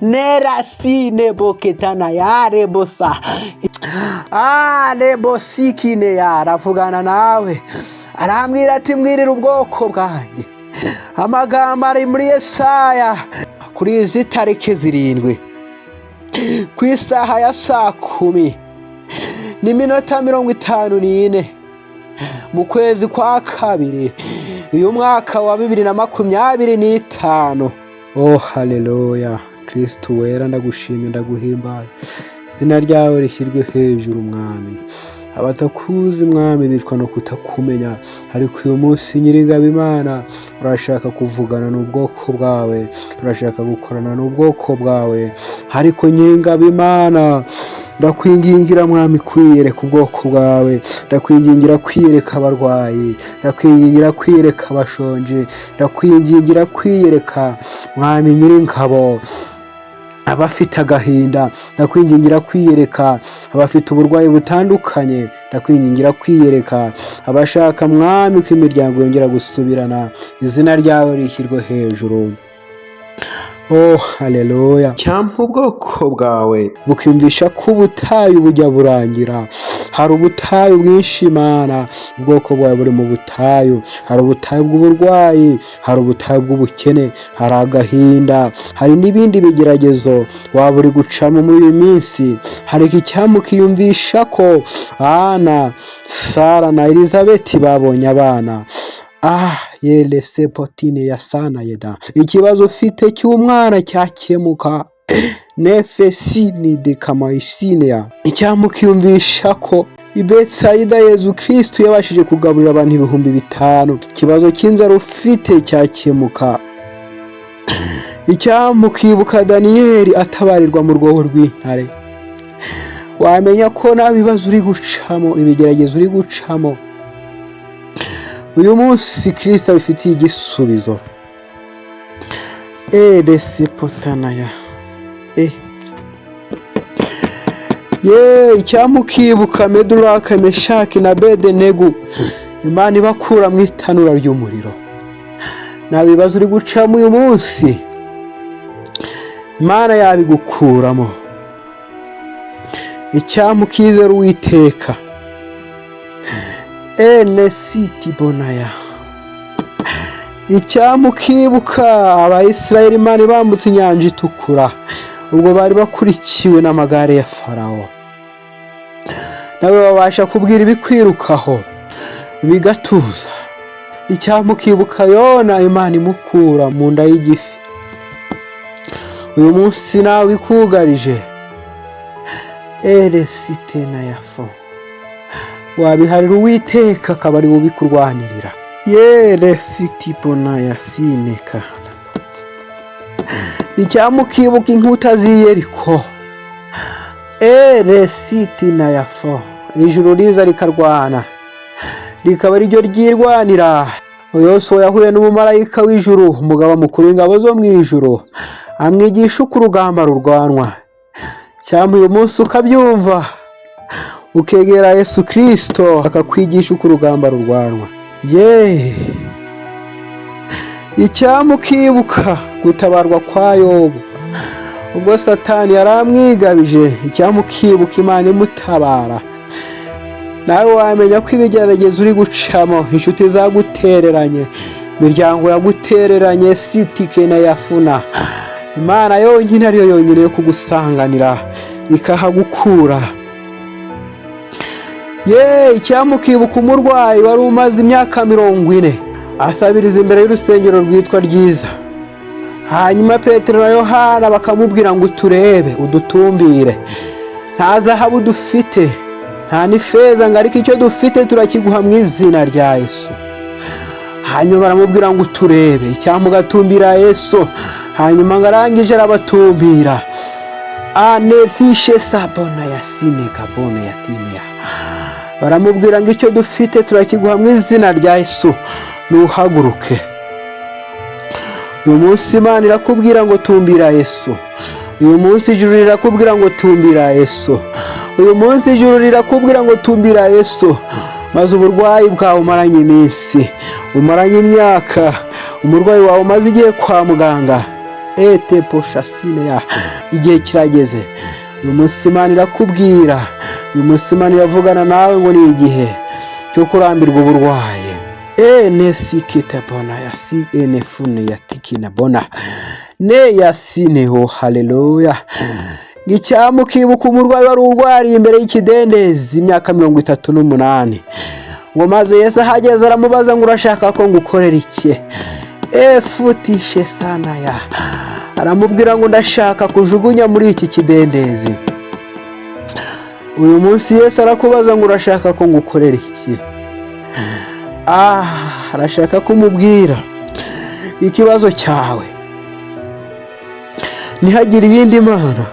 nerasine boketana yare bosa nebosiki aravugana nawe arambwira ati mbwirira ubwoko bwanjye amagambo ari muri Yesaya kuri izi tariki 7 ku isaha ya 10:54 mu kwezi kwa 2 uyu mwaka wa 2025. Oh haleluya, Kristo wera ndagushimye ndaguhimbaye, izina ryawe rishyirwe hejuru mwami. Abatakuzi mwami bitwa no kutakumenya, ariko uyu munsi Nyiringabo Imana urashaka kuvugana n'ubwoko bwawe, urashaka gukorana n'ubwoko bwawe. Ariko Nyiringabo Imana ndakwingingira mwami kwiyereka ubwoko bwawe, ndakwingingira kwiyereka abarwayi, ndakwingingira kwiyereka abashonje, ndakwingingira kwiyereka mwami Nyiringabo abafite agahinda, ndakwingingira kwiyereka abafite uburwayi butandukanye, ndakwingingira kwiyereka abashaka mwami ko imiryango yongera gusubirana. Izina ryawe rishyirwe hejuru. Oh haleluya, cyampa ubwoko bwawe bukiyumvisha ko ubutayu bujya burangira. Hari ubutayu bwinshi Imana, ubwoko bwawe buri mu butayu. Hari ubutayu bw'uburwayi, hari ubutayu bw'ubukene, hari agahinda, hari n'ibindi bigeragezo waba uri gucamo muri iyi minsi. Hari icyampa ukiyumvisha ko Ana, Sara na Elizabeth babonye abana. Yele sepotine ya sana yeda. Ikibazo ufite cy'umwana cyakemuka. Nefesini de kamaisinia. Icyampa ukiyumvisha ko i Betsaida Yezu Kristo yabashije kugaburira abantu 5,000. Ikibazo cy'inzara ufite cyakemuka. Icyampa ukibuka Daniyeli atabarirwa mu rwobo rw'intare. Wamenya ko nta bibazo uri gucamo, ibigeragezo uri gucamo, uyu munsi Kristo abifitiye igisubizo. Desepotanaya. Icyampa ukibuka Meduraka, Meshaki na Abedenego, Imana ibakura mu itanura ry'umuriro. Nta bibazo uri gucamo uyu munsi, Imana yabigukuramo. Icyampa ukizera Uwiteka. Nesiti bonaya. Icyampa ukibuka Abayisiraheli Imana bambutse inyanja itukura, ubwo bari bakurikiwe n'amagare ya Farawo. Nawe babasha kubwira ibikwirukaho bigatuza. Icyampa ukibuka Yona Imana imukura mu nda y'igifi. Uyu munsi nawe ikugarije. Eresitena yafo. Wabiharira Uwiteka akaba ari bubikurwanirira. Yeresitibona yasineka. Icyampa ukibuka inkuta z'i Yeriko. Eresitina yafo. Ijuru riza rikarwana, rikaba ari ryo ryirwanira. Yosuwa yahuye n'umumarayika w'ijuru, umugaba mukuru w'ingabo zo mu ijuru, amwigisha uko urugamba rurwanwa. Cyampa uyu munsi ukabyumva, ukegera Yesu Kristo akakwigisha uko urugamba rurwanwa. Icyampa ukibuka gutabarwa kwa Yobu, ubwo Satani yaramwigabije. Icyampa ukibuka Imana imutabara. Nawe wamenya ko ibigeragezo uri gucamo, inshuti zagutereranye, imiryango yagutereranye, sitike na yafuna, Imana yonyine ariyo yonyine yo kugusanganira ikahagukura. Icyampa ukibuka umurwayi wari umaze imyaka 40 asabiriza imbere y'urusengero rwitwa Ryiza. Hanyuma Petero na Yohana bakamubwira ngo turebe udutumbire. Nta zahabu dufite, nta n'ifeza, ngo ariko icyo dufite turakiguha mu izina rya Yesu. Hanyuma baramubwira ngo turebe. Icyampa ugatumbira Yesu. Hanyuma ngarangije arabatumbira. Anefishe sabona yasine kabona yatinya. Baramubwira ngo icyo dufite turakiguha mu izina rya Yesu, nuhaguruke. Uyu munsi Imana irakubwira ngo tumbira Yesu. Uyu munsi ijuru rirakubwira ngo tumbira Yesu. Uyu munsi ijuru rirakubwira ngo tumbira Yesu. Maze uburwayi bwawe umaranye iminsi, umaranye imyaka, umurwayi wawe umaze igihe kwa muganga, ete poshasine ya. Igihe kirageze, uyu munsi Imana irakubwira, uyu munsi Imana iravugana nawe ngo ni igihe cyo kurambirwa uburwayi. Nesikita bona ya si enefune ya tikina bona ne ya sineho. Haleluya. Icyamukibuka umurwayi wari urwariye imbere y'ikidendezi imyaka 38, ngo maze Yesu ahageze aramubaza ngo urashaka ko ngukorera iki? Futishe sana ya. Aramubwira ngo ndashaka kujugunya muri iki kidendezi. Uyu munsi Yesu arakubaza ngo urashaka ko ngukorera iki? Arashaka kumubwira ikibazo cyawe, ntihagire iyindi mana.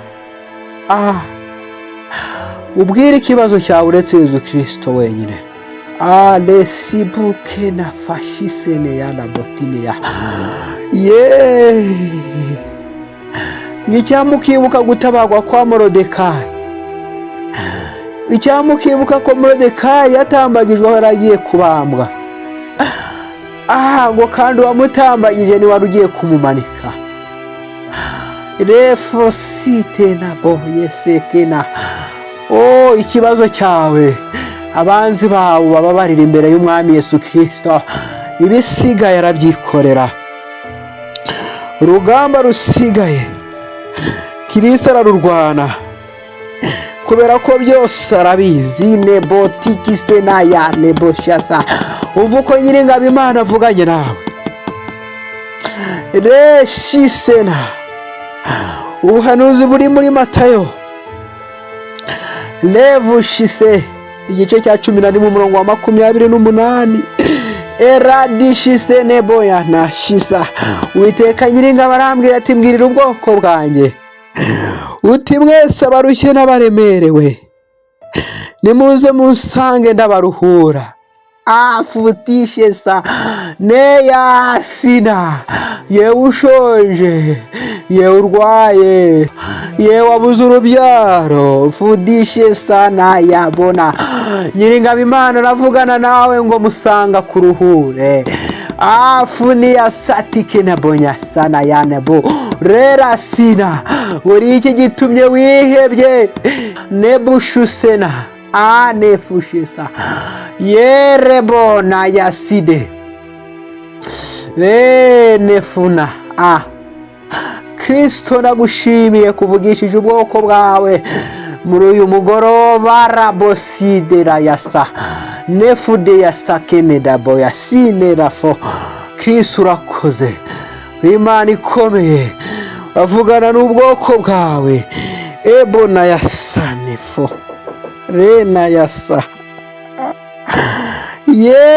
Ubwire ikibazo cyawe uretse Yesu Kristo wenyine. Lesibuke na fashisene ya na botine ya. Nicyamukibuka gutabagwa kwa Morodekayi. Icyamukibuka ko Morodekayi yatambagijwe aho yaragiye kubambwa. Ngo kandi wamutambagije ni wari ugiye kumumanika. Refosite na boyesekena. Ikibazo cyawe abanzi bawe bababarira imbere y'Umwami Yesu Kristo, ibisigaye arabyikorera. Urugamba rusigaye Kristo ararurwana, kubera ko byose arabizi. Nebotikiste na ya neboshasa. Uvuko Nyiringabo Imana avuganye nawe. Reshisena. Ubuhanuzi buri muri Matayo levushise igice cya 11 umurongo wa 28. Eradishise neboya na shisa. Uwiteka Nyiringabo arambwira ati mbwirira ubwoko bwanjye uti mwese abarushye n'abaremerewe nimuze munsange ndabaruhura. Futishe sa neya sina. Yewe ushonje, yewe urwaye, yewe wabuze urubyaro, fudishe sana yabona. Nyiringabo Imana aravugana nawe ngo musanga kuruhure. Funi ya satike na bonya sana ya nebo rera sina. Uri iki gitumye wihebye? Nebushusena nefushisa yerebo na yaside nefuna. Kristo nagushimiye kuvugishije ubwoko bwawe muri uyu mugoroba. Rabosidera yasa nefude yasakene dabo yasine rafo. Kristo urakoze, Imana ikomeye, avugana n'ubwoko bwawe. Ebona yasa nefo rena yasa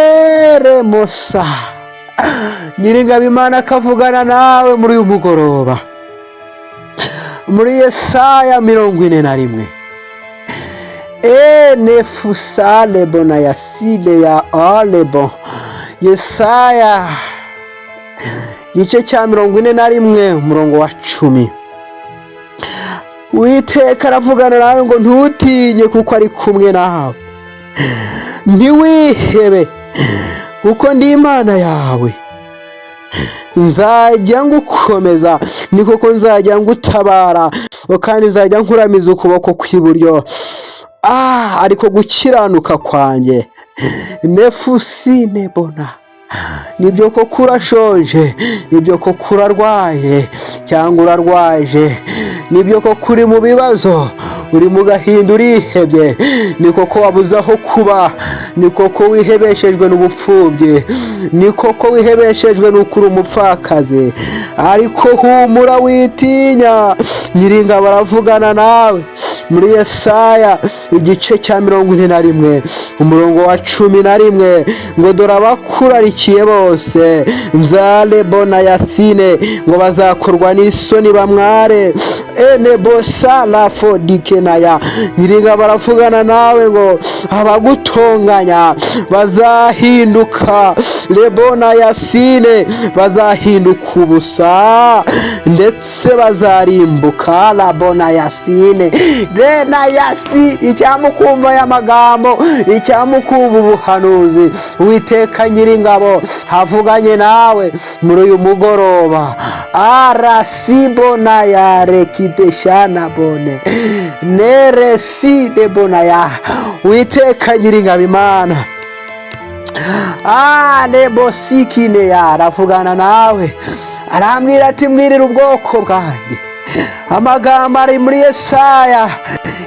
yeremosa. Nyiringabo Imana akavugana nawe muri uyu mugoroba muri Yesaya 41. Nefusale bona yasile ya alebo. Yesaya igice cya 41 umurongo wa 10. Uwiteka aravugana nawe ngo ntutinye kuko ari kumwe nawe. Ntiwihebe kuko ndi Imana yawe. Nzajya ngukomeza, ni koko nzajya ngutabara, kandi nzajya nkuramiza ukuboko kw'iburyo. Ariko gukiranuka kwanjye nefusine bona. Nibyo koko urashonje, nibyo koko urarwaye cyangwa urarwaje, nibyo koko uri mu bibazo, uri mu gahinda, urihebye, ni koko wabuze aho kuba, ni koko wihebeshejwe n'ubupfubyi, ni koko wihebeshejwe n'ukuri umupfakazi. Ariko humura witinya, Nyiringabo aravugana nawe muri Yesaya igice cya 41 umurongo wa 11 ngo dore abakurarikiye bose nzale bona yasine ngo bazakorwa n'isoni bamware. enebosala fodikenaya. Nyiringa baravugana nawe ngo abagutonganya bazahinduka lebona yasine, bazahinduka ubusa ndetse bazarimbuka labona yasine rena yasi. Icyamukumva y'amagambo, icyamukumva ubuhanuzi, Uwiteka Nyiringabo havuganye nawe muri uyu mugoroba. Arasibona ya rekideshana bone nereside bona ya. Uwiteka Nyiringabo Imana nebosikine ya aravugana nawe, arambwira ati mbwirira ubwoko bwanjye amagambo ari muri Yesaya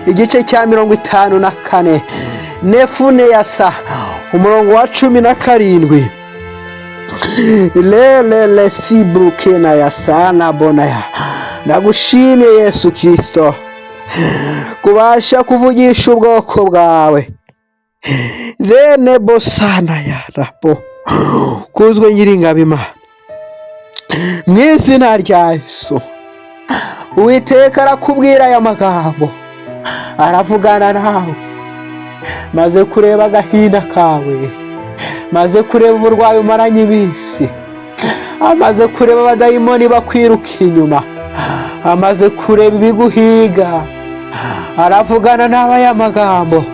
igice cya 54 nefune yasa umurongo wa 17. lele sibukena yasana bonaya. Nagushimiye Yesu Kristo kubasha kuvugisha ubwoko bwawe. Rene bosana ya rabo kuzwe Nyiringabo Imana mu izina rya Yesu. Uwiteka arakubwira aya magambo, aravugana nawe, maze kureba agahinda kawe, maze kureba uburwayi umaranye iminsi, amaze kureba abadayimoni bakwiruka inyuma, amaze kureba ibiguhiga. Aravugana nawe aya magambo,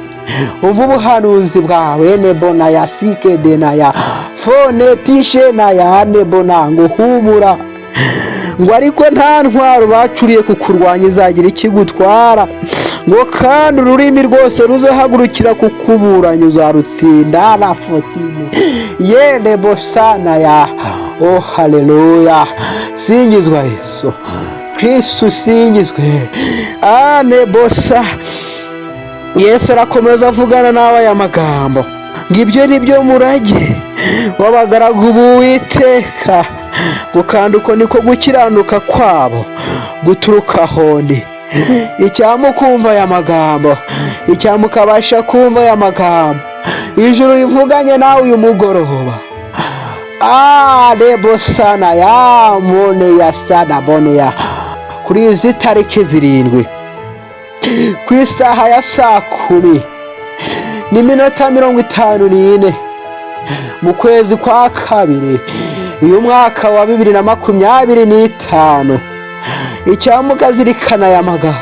umva ubuhanuzi bwawe. Nebona yasike denaya fone tishe naya nebona ngo humura ngo ariko nta ntwaro bacuriye kukurwanya izagira ikigutwara, ngo kandi ururimi rwose ruzahagurukira kukuburanya uzarutsinda. La fotine yene bosana ya. Oh haleluya, singizwa Yesu Kristo, singizwe. Anebosa. Yesu arakomeza avugana nawe aya magambo ngo ibyo nibyo murage w'abagaragu b'Uwiteka, ngo kandi uko niko gukiranuka kwabo guturuka hondi. Icyamukumva aya magambo, icyamukabasha kumva aya magambo, ijuru rivuganye nawe uyu mugoroba. Nebosana ya mone ya sada bone ya. Kuri izi tariki 7 ku isaha ya 10:54 mu kwezi kwa 2 uyu mwaka wa 2025, icyamukazirikana aya magambo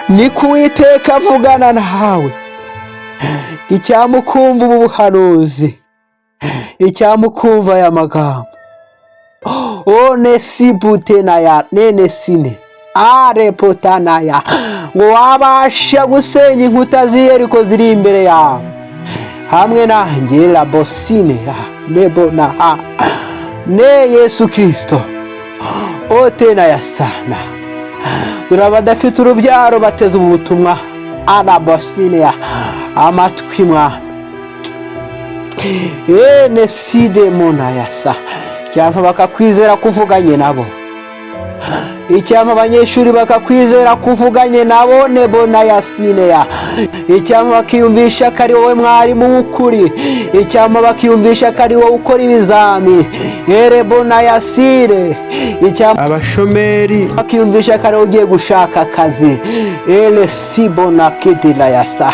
ni Uwiteka avugana nawe. Icyamukumva ubu buhanuzi, icyamukumva aya magambo. Onesibutena nene sine arepotanaya, ngo wabasha gusenya inkuta z'Iyeriko ziri imbere yawe hamwe nanjye. Labosine ya nebona ne Yesu Kristo otena yasana. Durabadafite urubyaro bateze ubutumwa. Anabosine ya amatwi mwana side mona yasa. Cyangwa bakakwizera kuvuganye nabo, icyama abanyeshuri bakakwizera kuvuganye nabo. Nebona yasine ya. Icyama bakiyumvisha ko ari wowe mwarimu w'ukuri, icyama bakiyumvisha ko ari wowe ukora ibizami. Erebona yasire. Icyama abashomeri bakiyumvisha ko ari wowe ugiye gushaka akazi. Sibona kidila yasa.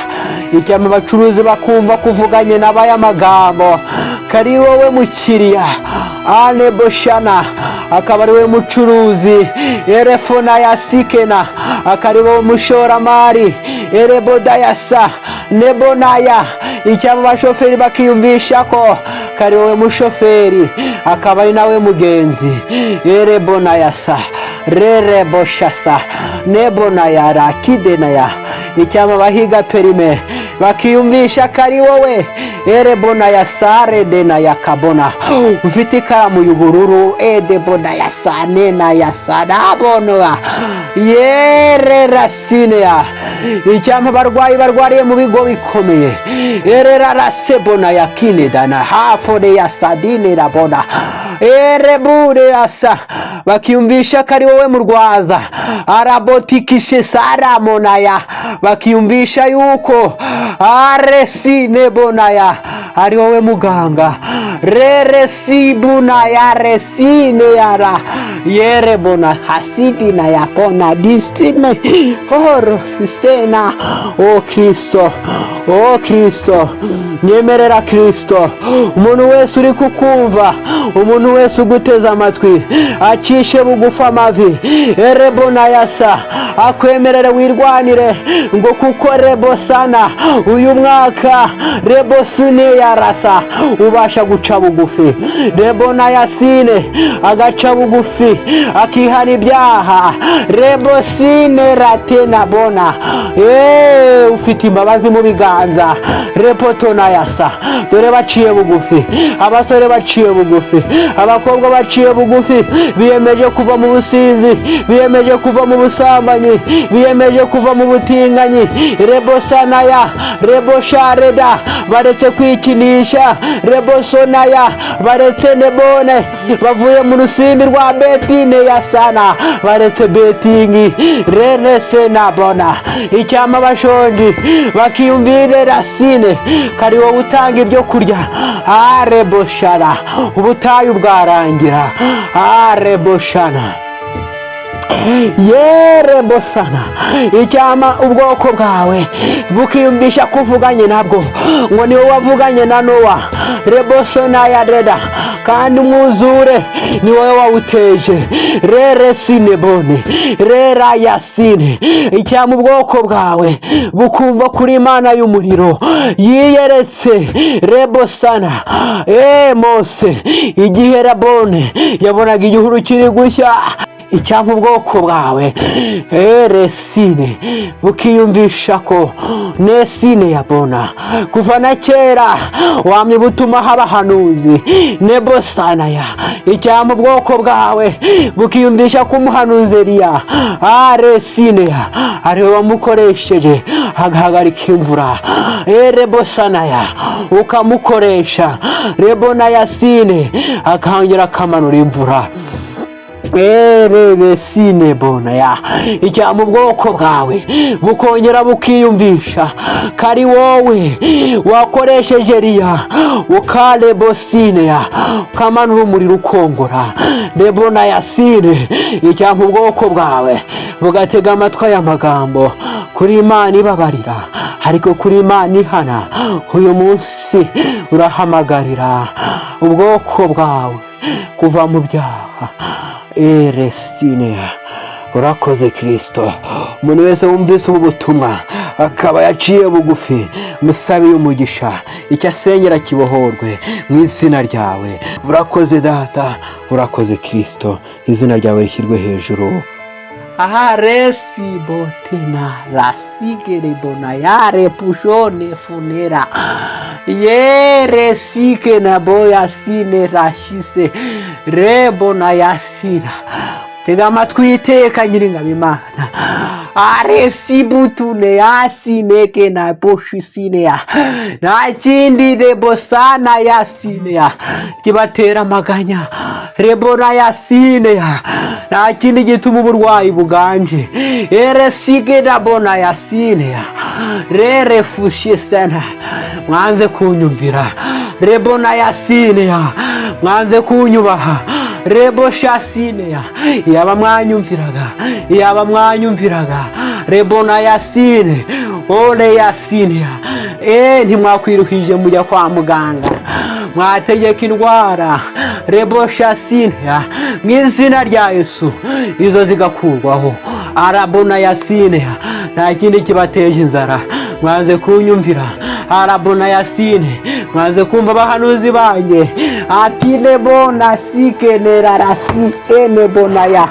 Icyama abacuruzi bakumva kuvuganye n'abaya magambo kari wowe mukiriya. Aneboshana akaba ari we mucuruzi. Erefona yasikena akari wowe mushoramari. Ereboda yasa nebonaya. Icyama abashoferi bakiyumvisha ko kari wowe mushoferi, akaba ari nawe mugenzi. Erebona yasa rereboshasa nebonaya rakidenaya. Icyama bahiga perime bakiyumvisha ko ari wowe. Erebona yasare dena yakabona ufite ikaramu y'ubururu. Edebona yasane na yasana bonwa yerera sineya. Icyama barwayi barwariye mu bigo bikomeye. Erera rasebona yakinedana hafode yasadine rabona. Erebure yasa bakiyumvisha ko ari wowe murwaza. Arabotikishe saramonaya bakiyumvisha yuko aresine bonaya ari wowe muganga. Rere sibuna ya resine yara yerebona hasidi na yapona distine horo sena. O Kristo, o Kristo, nyemerera Kristo, umuntu wese uri kukumva, umuntu wese uguteza amatwi, acishe bugufi amavi, erebona yasa, akwemerere wirwanire, ngo kuko rebo sana uyu mwaka rebo sune yarasa ubasha guca bugufi. Rebo na yasine agaca bugufi akihana ibyaha. Rebo sine ratena bona ufite imbabazi mu biganza. Repoto na yasa, dore baciye bugufi, abasore baciye bugufi, abakobwa baciye bugufi, biyemeje kuva mu businzi, biyemeje kuva mu busambanyi, biyemeje kuva mu butinganyi. Rebo sanaya, rebo shareda, baretse kwikinisha. Rebo sonaya, baretse nebone, bavuye mu rusimbi rwa betine ya sana, baretse betingi. Rene sena bona, icyama bashonji bakiyumvire rasine, kari wowe utanga ibyo kurya. Rebo shara, ubutayu bwarangira. Rebo shana yerebo sana, icyama ubwoko bwawe bukiyumvisha kuvuganye nabwo ngo niwe wavuganye na Nowa. Rebo sona ya reda, kandi umwuzure ni wowe wawuteje. Rere sine bone, rera yasine, icyama ubwoko bwawe bukumva kuri Imana y'umuriro yiyeretse. Rebo sana Mose igihe Rabone yabonaga igihuru kiri gushya, icyampa ubwoko bwawe resine bukiyumvisha ko nesine yabona kuva na kera wamye butuma haba hanuzi. Nebo sanaya, icyampa ubwoko bwawe bukiyumvisha ko umuhanuzi Eliya resine ariwe wamukoresheje agahagarika imvura. Rebo sanaya ukamukoresha. Rebo na yasine akongera akamanura imvura. Sine bona ya, icyama ubwoko bwawe bukongera bukiyumvisha kari wowe wakoresheje Eliya ukarebo sine ya kamanura umuriro ukongora. Rebo na yasine, icyama ubwoko bwawe bugatega amatwi aya magambo kuri Imana ibabarira ariko kuri Imana ihana. Uyu munsi urahamagarira ubwoko bwawe kuva mu byaha. Resine, urakoze Kristo. Umuntu wese wumvise ubu butumwa akaba yaciye bugufi, musabe umugisha, icyo asengera kibohorwe mu izina ryawe. Urakoze Data, urakoze Kristo, izina ryawe rishyirwe hejuru. Resi botina rasigere bona yare pushone funera resike na boya sine rashise rebo na yasira. Tega amatwi iteka Nyiringabo Imana. Aresi butune yasineke na poshisinea, nta kindi rebo sana yasinea kibatera amaganya. Rebo na yasinea, nta kindi gituma uburwayi buganje. Eresige na bona yasinea, rere fushe sana, mwanze kunyumvira. Rebo na yasinea, mwanze kunyubaha. Rebo shasinea, yaba mwanyumviraga. Rebo na yasine, ole yasinea, ntimwakwiruhije mujya kwa muganga, mwategeka indwara. Rebo shasinea, mu izina rya Yesu izo zigakurwaho. Arabona yasinea, nta kindi kibateje inzara, mwaze kunyumvira. Arabona yasine, mwaze kumva abahanuzi banjye. Ati rebo na sike nera rasike nebona ya